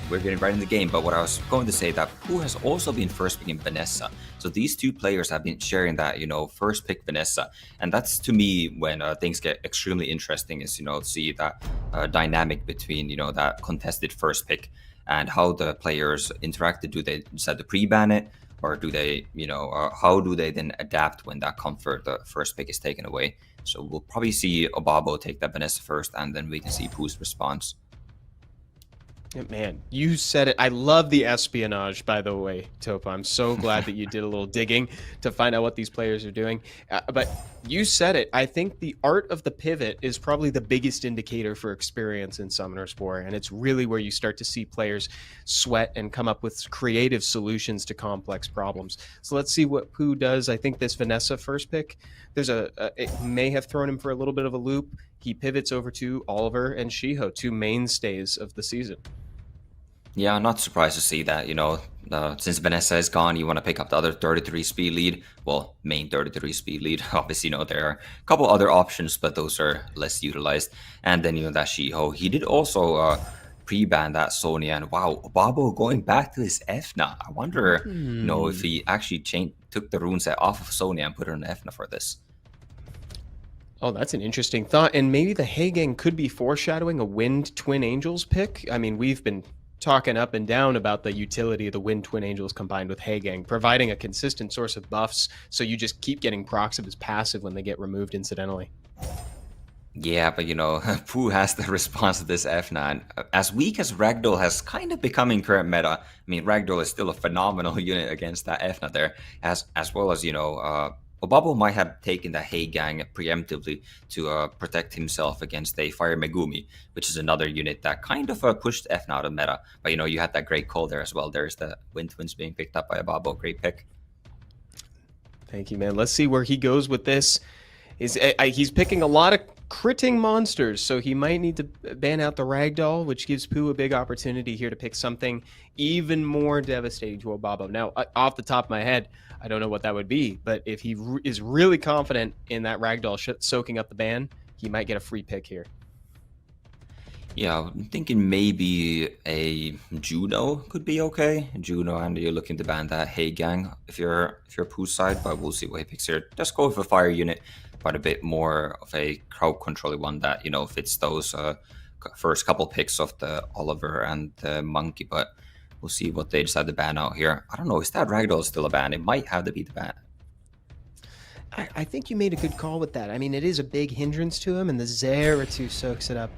we're getting right in the game, but what I was going to say that Pooh has also been first picking Vanessa. So these two players have been sharing that, first pick Vanessa. And that's to me when things get extremely interesting is, see that dynamic between, that contested first pick and how the players interacted. Do they decide to pre-ban it? Or do they, how do they then adapt when that comfort, the first pick is taken away? So we'll probably see OBABO take that Vanessa first, and then we can see Pooh's response. Man, you said it. I love the espionage, by the way, Topa. I'm so glad that you did a little digging to find out what these players are doing. But you said it. I think the art of the pivot is probably the biggest indicator for experience in Summoner's War, and it's really where you start to see players sweat and come up with creative solutions to complex problems. So let's see what Pooh does. I think this Vanessa first pick, it may have thrown him for a little bit of a loop. He pivots over to Oliver and Shiho, two mainstays of the season. Yeah, I'm not surprised to see that, since Vanessa is gone, you want to pick up the other 33 speed lead. Well, main 33 speed lead. Obviously, there are a couple other options, but those are less utilized. And then, that Shiho. He did also pre-ban that Sonya. And wow, OBABO going back to his Efna. I wonder, if he actually took the rune set off of Sonya and put her on Efna for this. Oh, that's an interesting thought. And maybe the Hagang could be foreshadowing a Wind Twin Angels pick. I mean, we've been talking up and down about the utility of the Wind Twin Angels combined with Hagang, providing a consistent source of buffs, so you just keep getting procs of his passive when they get removed incidentally. Yeah, but Pooh has the response to this Efna, and as weak as Ragdoll has kind of become in current meta, I mean, Ragdoll is still a phenomenal unit against that Efna there, as well as, OBABO might have taken the Hagang preemptively to protect himself against a Fire Megumi, which is another unit that kind of pushed Efna out of meta. But you had that great call there as well. There's the Wind Twins being picked up by OBABO. Great pick. Thank you, man. Let's see where he goes with this. He's picking a lot of critting monsters, so he might need to ban out the Ragdoll, which gives Pooh a big opportunity here to pick something even more devastating to OBABO. Now, off the top of my head, I don't know what that would be, but if he is really confident in that Ragdoll soaking up the ban, he might get a free pick here. Yeah, I'm thinking maybe a Juno could be okay. Juno, and you're looking to ban that Hagang if you're Pooh's side, but we'll see what he picks here. Just go with a fire unit, but a bit more of a crowd controlling one that fits those first couple picks of the Oliver and the Monkey. But we'll see what they decide to ban out here. I don't know. Is that Ragdoll still a ban? It might have to be the ban. I think you made a good call with that. I mean, it is a big hindrance to him, and the Zeratul soaks it up.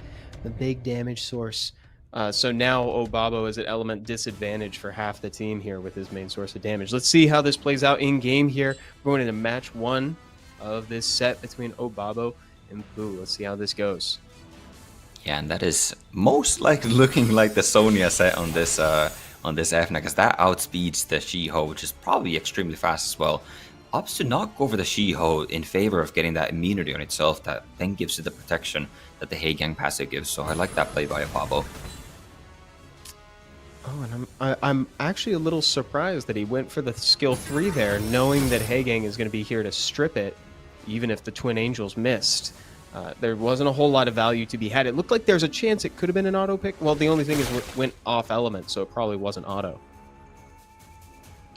The big damage source. So now OBABO is at element disadvantage for half the team here with his main source of damage. Let's see how this plays out in game here. We're going into match 1 of this set between OBABO and Pooh. Let's see how this goes. Yeah, and that is most likely looking like the Sonya set on this Efna, because that outspeeds the Shiho, which is probably extremely fast as well. Opts to not go for the Shiho in favor of getting that immunity on itself that then gives it the protection that the Hagang passive gives. So I like that play by OBABO. Oh, and I'm actually a little surprised that he went for the skill 3 there, knowing that Hagang is going to be here to strip it, even if the Twin Angels missed. There wasn't a whole lot of value to be had. It looked like there's a chance it could have been an auto pick. Well, the only thing is it went off element, so it probably wasn't auto.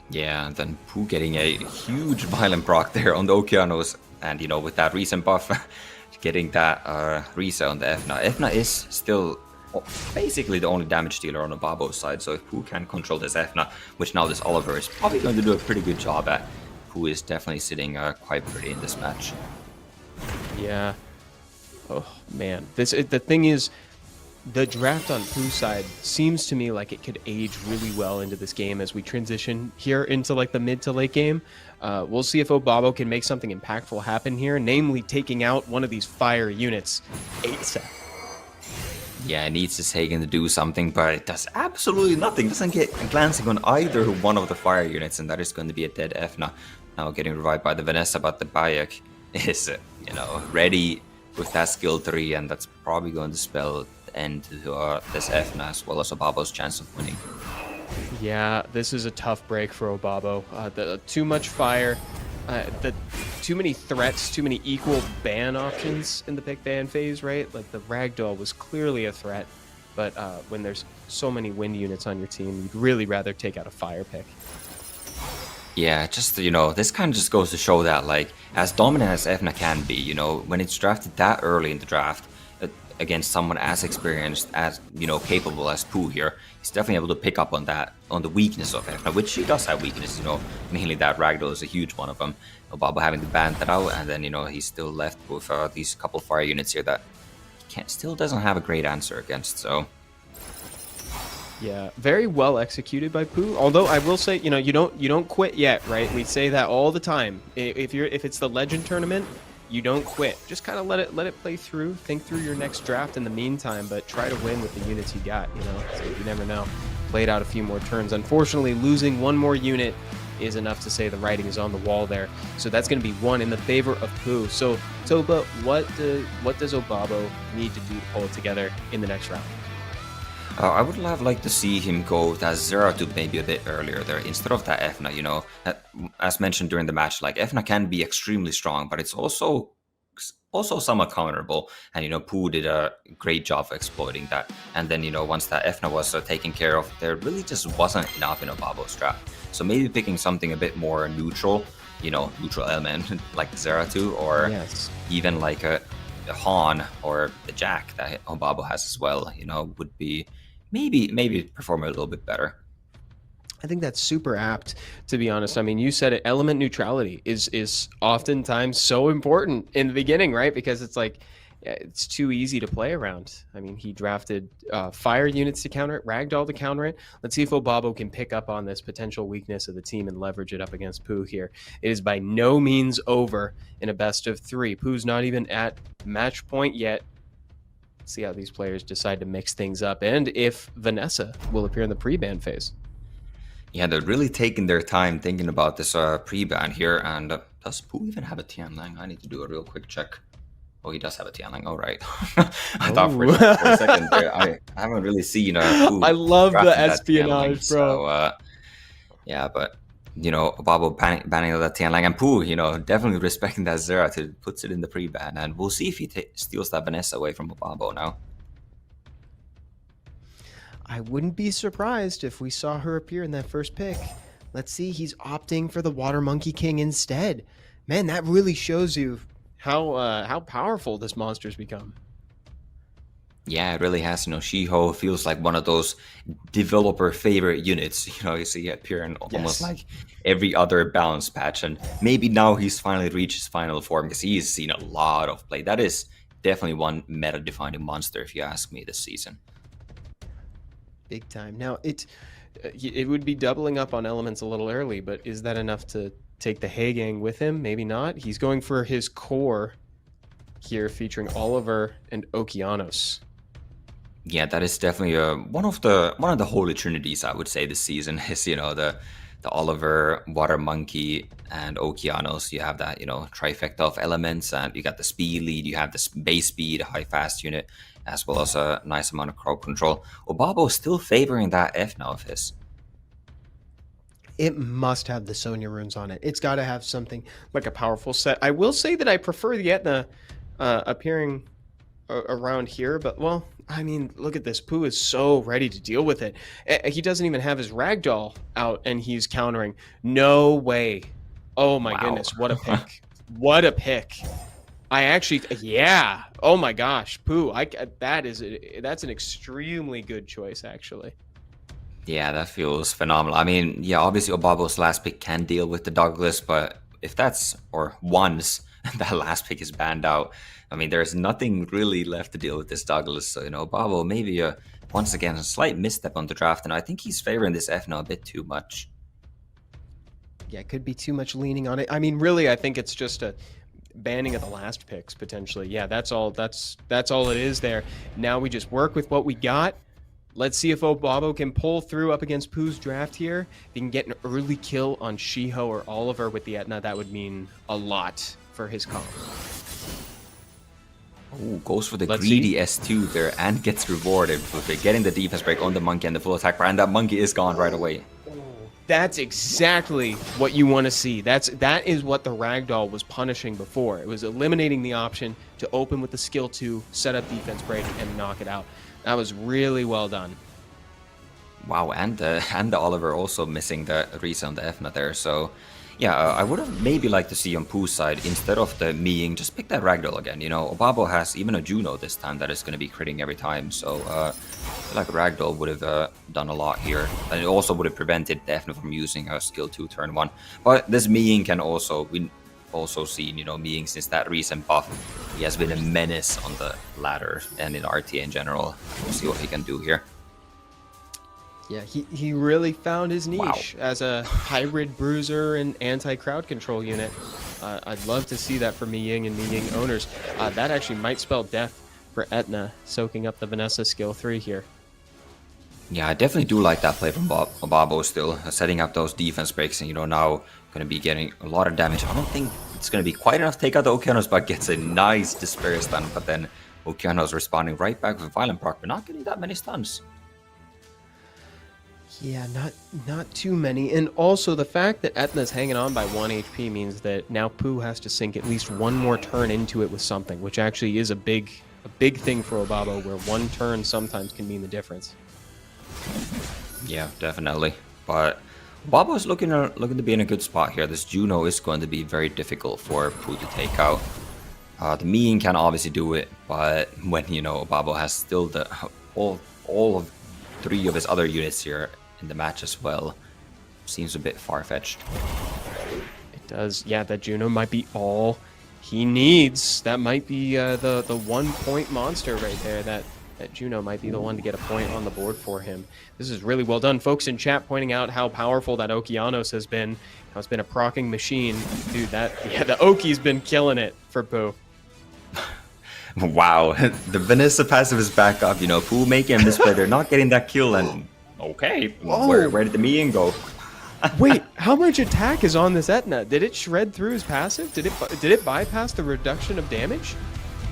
Yeah, and then Pooh getting a huge violent proc there on the Okeanos, and with that recent buff, getting that reset on the Efna. Efna is still basically the only damage dealer on OBABO's side, so if Pooh can control this Efna, which now this Oliver is probably going to do a pretty good job at, Pooh is definitely sitting quite pretty in this match. Yeah. Oh, man. The thing is, the draft on Pooh's side seems to me like it could age really well into this game as we transition here into like the mid to late game. We'll see if OBABO can make something impactful happen here, namely taking out one of these fire units ASAP. Yeah, it needs this Hagen to do something, but it does absolutely nothing. It doesn't get glancing on either one of the fire units, and that is going to be a dead Efna. Now getting revived by the Vanessa, but the Bayek is, ready with that skill 3, and that's probably going to spell the end to this Efna as well as OBABO's chance of winning. Yeah, this is a tough break for OBABO. Too much fire, too many threats, too many equal ban options in the pick ban phase, right? Like the Ragdoll was clearly a threat. But when there's so many wind units on your team, you'd really rather take out a fire pick. Yeah, just, this kind of just goes to show that, like, as dominant as Efna can be, when it's drafted that early in the draft against someone as experienced, as, capable as Pooh here, he's definitely able to pick up on that, on the weakness of Efna, which she does have weakness, mainly that Ragdoll is a huge one of them. OBABO having to ban that out, and then, he's still left with these couple fire units here that he still doesn't have a great answer against, so... Yeah, very well executed by Pooh. Although I will say, you don't quit yet, right? We say that all the time. If it's the Legend tournament, you don't quit. Just kind of let it play through. Think through your next draft in the meantime, but try to win with the units you got. So you never know. Play it out a few more turns. Unfortunately, losing one more unit is enough to say the writing is on the wall there. So that's going to be one in the favor of Pooh. So Topa, what does OBABO need to do to pull it together in the next round? I would have liked to see him go with that Zeratul maybe a bit earlier there instead of that Efna, as mentioned during the match, like Efna can be extremely strong, but it's also somewhat counterable, and Pooh did a great job of exploiting that. And then once that Efna was taken care of, there really just wasn't enough in OBABO's draft. So maybe picking something a bit more neutral, neutral element like Zeratul, or even like a Han or the Jack that OBABO has as well, would be maybe perform a little bit better. I think that's super apt, to be honest. I mean, you said it, element neutrality is oftentimes so important in the beginning, right? Because it's like, it's too easy to play around. I mean, he drafted fire units to counter it, Ragdoll to counter it. Let's see if OBABO can pick up on this potential weakness of the team and leverage it up against Pooh here. It is by no means over in a best of 3. Pooh's not even at match point yet. Let's see how these players decide to mix things up, and if Vanessa will appear in the pre-ban phase. Yeah, they're really taking their time thinking about this pre-ban here. And does Pooh even have a Tianlang? I need to do a real quick check. Oh, he does have a Tianlang. All right. I thought for a second there, I haven't really seen Pooh. I love the espionage, bro. So, yeah, but, OBABO banning that Tianlang, and Pooh, definitely respecting that Zeratul, puts it in the pre-ban. And we'll see if he steals that Vanessa away from OBABO now. I wouldn't be surprised if we saw her appear in that first pick. Let's see, he's opting for the Water Monkey King instead. Man, that really shows you how powerful this monster's become. Yeah, it really has. Shiho feels like one of those developer favorite units. You see it appear in almost like every other balance patch, and maybe now he's finally reached his final form because he's seen a lot of play. That is definitely one meta-defining monster, if you ask me, this season. Big time. Now, it would be doubling up on elements a little early, but is that enough to take the Hay Gang with him? Maybe not. He's going for his core here, featuring Oliver and Okeanos. Yeah, that is definitely one of the holy trinities, I would say, this season is the Oliver, Water Monkey, and Okeanos. You have that trifecta of elements, and you got the speed lead. You have the base speed, high fast unit, as well as a nice amount of crowd control. OBABO is still favoring that Efna of his. It must have the Sonya runes on it. It's got to have something like a powerful set. I will say that I prefer the Etna appearing around here, but, well, I mean, look at this. Pooh is so ready to deal with it. He doesn't even have his Ragdoll out, and he's countering. No way. Oh, my goodness. What a pick. What a pick. I actually, yeah. Oh, my gosh. Pooh, that's an extremely good choice, actually. Yeah, that feels phenomenal. I mean, yeah, obviously OBABO's last pick can deal with the Douglas, but if that's, or once that last pick is banned out, I mean, there's nothing really left to deal with this Douglas. So, OBABO maybe once again a slight misstep on the draft, and I think he's favoring this Efna a bit too much. Yeah, it could be too much leaning on it. I mean, really, I think it's just a banning of the last picks potentially. Yeah, that's all it is there. Now we just work with what we got. Let's see if OBABO can pull through up against Pooh's draft here. If he can get an early kill on Shiho or Oliver with the Etna, that would mean a lot for his comp. Oh, goes for the greedy S2 there and gets rewarded with getting the defense break on the monkey and the full attack bar, and that monkey is gone right away. That's exactly what you want to see. That is what the Ragdoll was punishing before. It was eliminating the option to open with the skill 2, set up defense break, and knock it out. That was really well done. Wow, and the Oliver also missing the reset on the Fna there. So yeah, I would have maybe liked to see on Pooh's side, instead of the Meing, just pick that Ragdoll again. You know, OBABO has even a Juno this time that is going to be critting every time. So I feel like Ragdoll would have done a lot here. And it also would have prevented Defna from using a skill 2 turn 1. But this Meing can also, we also seen, you know, Meing since that recent buff, he has been a menace on the ladder and in RTA in general. We'll see what he can do here. Yeah, he really found his niche as a hybrid bruiser and anti-crowd control unit. I'd love to see that for Miying and Miying owners. That actually might spell death for Etna, soaking up the Vanessa skill 3 here. Yeah, I definitely do like that play from OBABO still, setting up those defense breaks and, you know, now going to be getting a lot of damage. I don't think it's going to be quite enough to take out the Okeanos, but gets a nice Despair stun, but then Okeanos responding right back with Violent Proc, but not getting that many stuns. Yeah, not too many. And also the fact that Etna's hanging on by 1 HP means that now Pooh has to sink at least one more turn into it with something, which actually is a big thing for OBABO, where one turn sometimes can mean the difference. Yeah, definitely. But OBABO is looking to be in a good spot here. This Juno is going to be very difficult for Pooh to take out. The Mean can obviously do it, but when, you know, OBABO has still the all of 3 of his other units here in the match as well, seems a bit far-fetched. It does. Yeah, that Juno might be all he needs. That might be the 1-point monster right there. That Juno might be the one to get a point on the board for him. This is really well done. Folks in chat pointing out how powerful that Okeanos has been. How it's been a procking machine. Dude, the Oki's been killing it for Pooh. Wow, the Vanessa passive is back up. You know, Pooh making a misplay. They're not getting that kill, and okay, where did the Meing go? Wait, how much attack is on this Etna? Did it shred through his passive? Did it bypass the reduction of damage?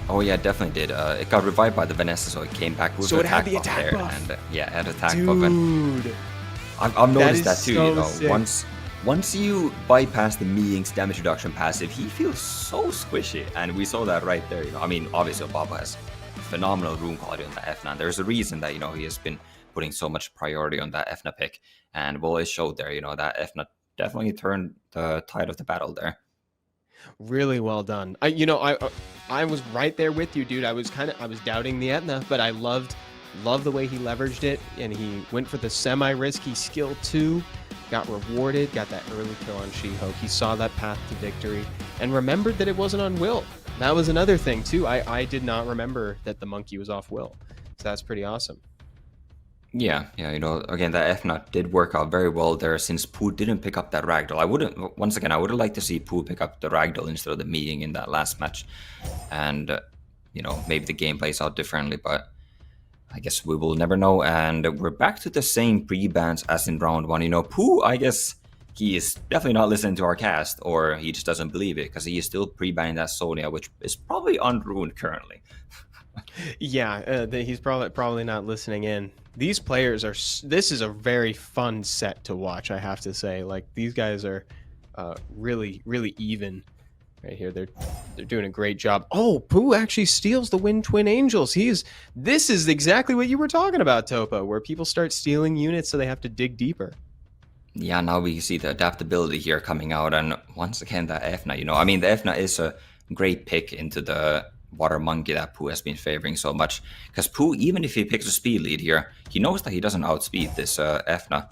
Oh yeah, it definitely did. It got revived by the Vanessa, so it came back with so the it attack had the buff attack there, buff. and yeah, it had attack Dude, buff. And I've noticed that too. So you know, sick. once you bypass the Meing's damage reduction passive, he feels so squishy, and we saw that right there. You know, I mean, obviously OBABO has phenomenal rune quality on the Fna. There's a reason that, you know, he has been putting so much priority on that Fna pick, and well, it showed there. You know, that Fna definitely turned the tide of the battle there. Really well done. I was right there with you, dude. I was doubting the Etna, but I loved the way he leveraged it, and he went for the semi-risky skill 2, got rewarded, got that early kill on She-Hulk. He saw that path to victory and remembered that it wasn't on Will. That was another thing too. I did not remember that the monkey was off Will, so that's pretty awesome. Yeah, you know, again, that Fna did work out very well there, since Pooh didn't pick up that Ragdoll. I would have liked to see Pooh pick up the Ragdoll instead of the Meing in that last match. And, you know, maybe the game plays out differently, but I guess we will never know. And we're back to the same pre-bans as in round 1. You know, Pooh, I guess he is definitely not listening to our cast, or he just doesn't believe it, because he is still pre-banning that Sonya, which is probably unruined currently. Yeah, he's probably not listening in. These players are. This is a very fun set to watch, I have to say. Like, these guys are really even right here. They're doing a great job. Oh, Pooh actually steals the Wind Twin Angels. This is exactly what you were talking about, Topo, where people start stealing units so they have to dig deeper. Yeah, now we see the adaptability here coming out, and once again, the Fna, you know, I mean, the Fna is a great pick into the Water Monkey that Pooh has been favoring so much, because Pooh, even if he picks a speed lead here, he knows that he doesn't outspeed this Fna.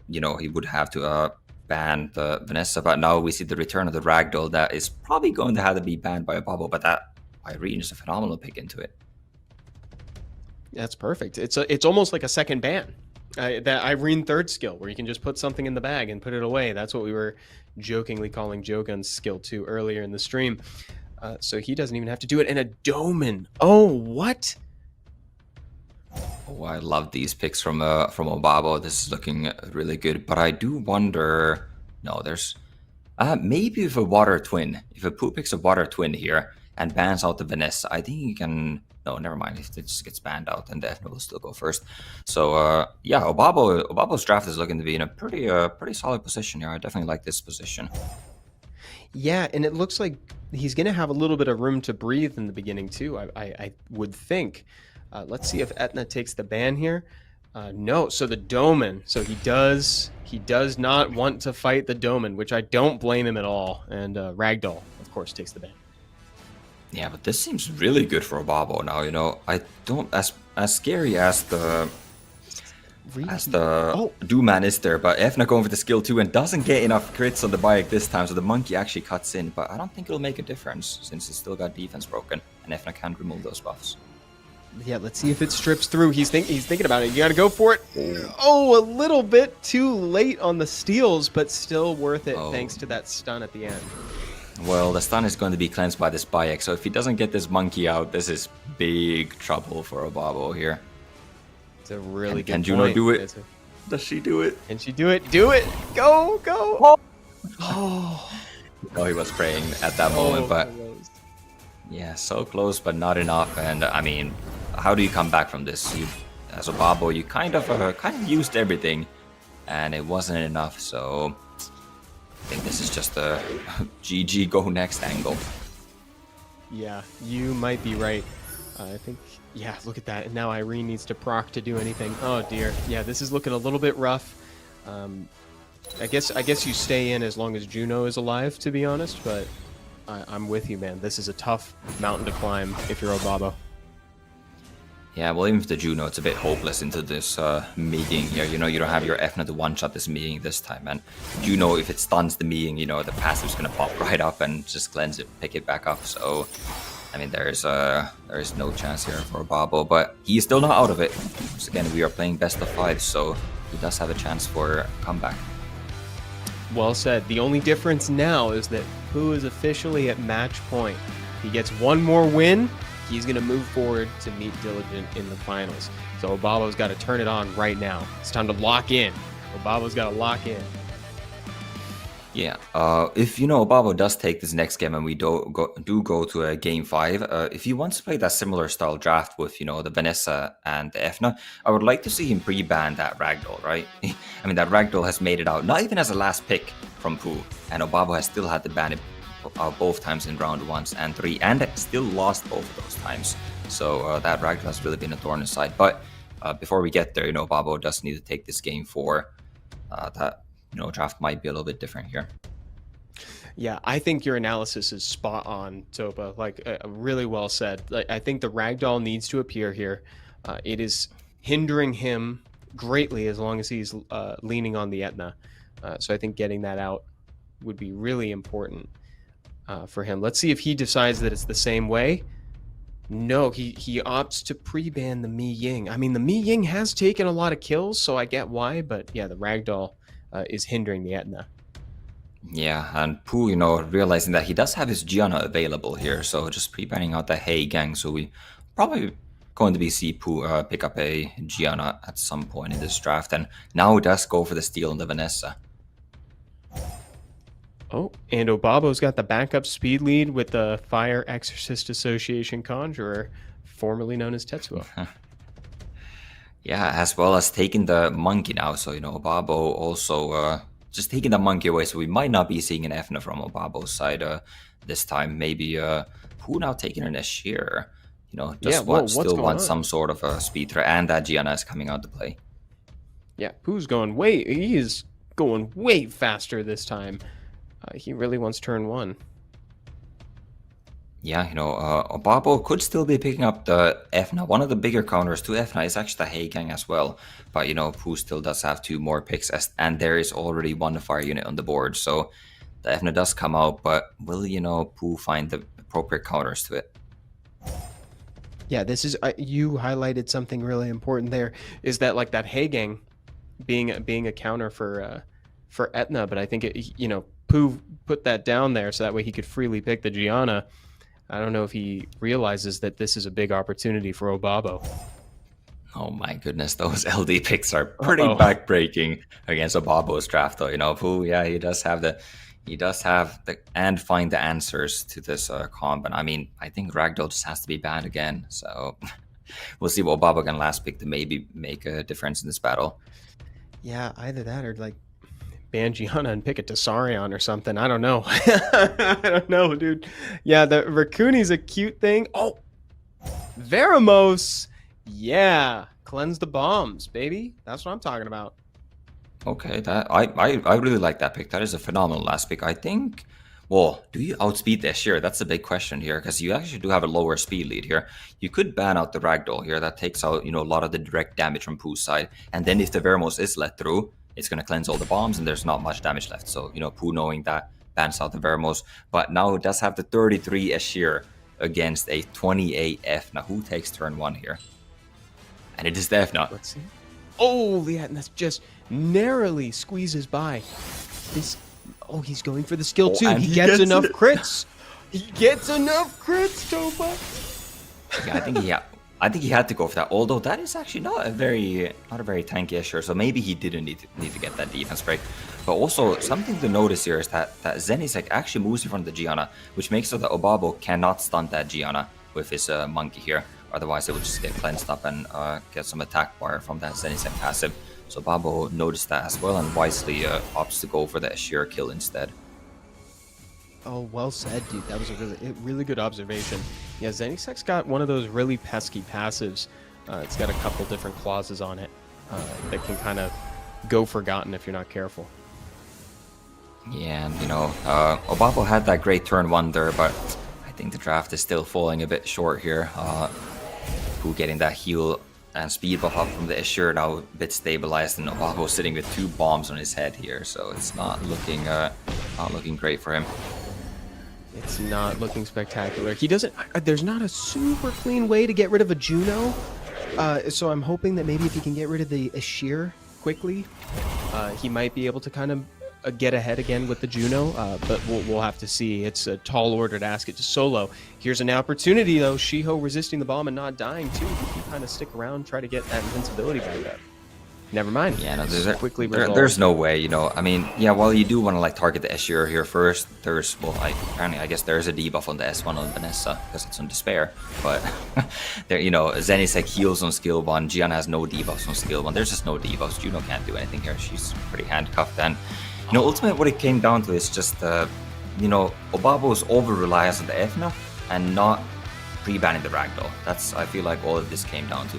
You know, he would have to ban the Vanessa, but now we see the return of the Ragdoll that is probably going to have to be banned by OBABO, but that Irene is a phenomenal pick into it. That's perfect. It's almost like a second ban. That Irene third skill, where you can just put something in the bag and put it away. That's what we were jokingly calling Jogun's skill 2 earlier in the stream. So he doesn't even have to do it. And a Doman. Oh, what? Oh, I love these picks from OBABO. This is looking really good. But I do wonder... No, there's... maybe with a Water Twin. If a Pooh picks a Water Twin here and bans out the Vanessa, I think he can... No, never mind. If it just gets banned out, then Defna will still go first. So, yeah, OBABO's draft is looking to be in a pretty solid position here. I definitely like this position. Yeah, and it looks like he's going to have a little bit of room to breathe in the beginning, too, I would think. Let's see if Etna takes the ban here. No, so the Doman. So he does not want to fight the Doman, which I don't blame him at all. And Ragdoll, of course, takes the ban. Yeah, but this seems really good for OBABO now, you know. I don't as scary as the Dooman is there, but Efna going for the skill 2 and doesn't get enough crits on the bike this time, so the monkey actually cuts in, but I don't think it'll make a difference since it's still got defense broken and Efna can't remove those buffs. Yeah, let's see if it strips through. He's thinking about it. You gotta go for it. Oh, a little bit too late on the steals, but still worth it thanks to that stun at the end. Well, the stun is going to be cleansed by this Bayek, so if he doesn't get this monkey out, this is big trouble for OBABO here. It's a really good point. Can Juno do it? Does she do it? Can she do it? Do it! Go! Oh, he was praying at that moment, but yeah, so close, but not enough. And I mean, how do you come back from this? As OBABO, you kind of used everything, and it wasn't enough. So I think this is just a GG go next angle. Yeah, you might be right. I think, yeah, look at that. And now Irene needs to proc to do anything. Oh dear. Yeah, this is looking a little bit rough. I guess you stay in as long as Juno is alive, to be honest, but I'm with you, man. This is a tough mountain to climb if you're OBABO. Yeah, well, even with the Juno, it's a bit hopeless into this Miying here. You know, you don't have your Efna to one-shot this Miying this time. And Juno, if it stuns the Miying, you know, the passive's going to pop right up and just cleanse it, pick it back up. So, I mean, there is no chance here for OBABO, but he is still not out of it. Because again, we are playing best of 5, so he does have a chance for a comeback. Well said. The only difference now is that Pooh is officially at match point. He gets one more win. He's going to move forward to meet Diligent in the finals. So OBABO's got to turn it on right now. It's time to lock in. OBABO's got to lock in. Yeah, if, you know, OBABO does take this next game and we do go to a game 5, if he wants to play that similar style draft with, you know, the Vanessa and the Efna, I would like to see him pre-ban that Ragdoll, right? I mean, that Ragdoll has made it out, not even as a last pick from Pooh, and OBABO has still had to ban it both times in round 1 and 3, and still lost both of those times. So that Ragdoll has really been a thorn in his side. But before we get there, you know, OBABO does need to take this game 4. That, you know, draft might be a little bit different here. Yeah, I think your analysis is spot on, Topa. Like, really well said. Like, I think the Ragdoll needs to appear here. It is hindering him greatly as long as he's leaning on the Etna. So I think getting that out would be really important for him. Let's see if he decides that it's the same way. No, he opts to pre-ban the Miying. I mean, the Miying has taken a lot of kills, so I get why, but yeah, the Ragdoll is hindering the Etna. Yeah, and Pooh, you know, realizing that he does have his Gianna available here, so just pre-banning out the Hey gang, so we probably going to be see Pooh pick up a Gianna at some point in this draft, and now he does go for the steal on the Vanessa. Oh, and OBABO's got the backup speed lead with the Fire Exorcist Association Conjurer, formerly known as Tetsuo. Yeah, as well as taking the monkey now. So, you know, OBABO also just taking the monkey away. So we might not be seeing an Efna from OBABO's side this time. Maybe Pooh now taking an Ashir. You know, just still want some sort of a speed threat. And that Gianna is coming out to play. Yeah, Pooh's he is going way faster this time. He really wants turn 1. Yeah, you know, OBABO could still be picking up the Efna. One of the bigger counters to Efna is actually the Hey gang as well. But, you know, Pooh still does have 2 more picks, and there is already 1 fire unit on the board. So the Efna does come out, but will, you know, Pooh find the appropriate counters to it? Yeah, this is, you highlighted something really important there, is that, like, that Hey gang being a counter for Etna, but I think, you know, Pooh put that down there so that way he could freely pick the Gianna. I don't know if he realizes that this is a big opportunity for OBABO. Oh my goodness, those LD picks are pretty backbreaking against OBABO's draft, though. You know, Pooh, yeah, he does have the and find the answers to this comp. And I mean, I think Ragdoll just has to be banned again. So we'll see what OBABO can last pick to maybe make a difference in this battle. Yeah, either that or like ban Gianna and pick a Tessarion or something. I don't know. I don't know, dude. Yeah, the Raccooni's a cute thing. Oh, Veramos. Yeah, cleanse the bombs, baby. That's what I'm talking about. Okay, that I really like that pick. That is a phenomenal last pick. I think. Well, do you outspeed this year? That's a big question here because you actually do have a lower speed lead here. You could ban out the ragdoll here. That takes out a lot of the direct damage from Pooh's side. And then if the Vermos is let through, it's gonna cleanse all the bombs and there's not much damage left. So Pooh knowing that bans out the Vermos, but now it does have the 33 Ashir against a 28 Efna. Who takes turn 1 here? And it is the Efna. Let's see. Oh, yeah, and that's just narrowly squeezes by. This. Oh, he's going for the skill too. He gets enough crits. He gets enough crits, Topa. Yeah, I think he had to go for that. Although that is actually not a very tanky Ashir, so maybe he didn't need to get that defense break. But also something to notice here is that Zenisek actually moves in front of the Gianna, which makes so that OBABO cannot stun that Gianna with his monkey here. Otherwise, it would just get cleansed up and get some attack bar from that Zenisek passive. So OBABO noticed that as well and wisely opts to go for the Ashir kill instead. Oh, well said, dude. That was a really good observation. Yeah, Zenisek's got one of those really pesky passives. It's got a couple different clauses on it that can kind of go forgotten if you're not careful. Yeah, and OBABO had that great turn 1 there, but I think the draft is still falling a bit short here. Pooh getting that heal and speed buff up from the Ashir, now a bit stabilized, and OBABO sitting with 2 bombs on his head here, so it's not looking great for him. It's not looking spectacular. He doesn't. There's not a super clean way to get rid of a Juno, so I'm hoping that maybe if he can get rid of the Ashir quickly, he might be able to kind of get ahead again with the Juno, but we'll have to see. It's a tall order to ask it to solo. Here's an opportunity, though. Shiho resisting the bomb and not dying, too. He can kind of stick around, try to get that invincibility back up. Never mind. Yeah, no, there's no way, I mean, yeah, while you do want to target the Ashir here first, apparently I guess there's a debuff on the S1 on Vanessa because it's on Despair, but there, Zenisek heals on skill 1, Gianna has no debuffs on skill 1, there's just no debuffs, Juno can't do anything here, she's pretty handcuffed, and ultimately what it came down to is just, OBABO's over-reliance on the Efna and not pre-banning the Ragdoll. That's, I feel like all of this came down to.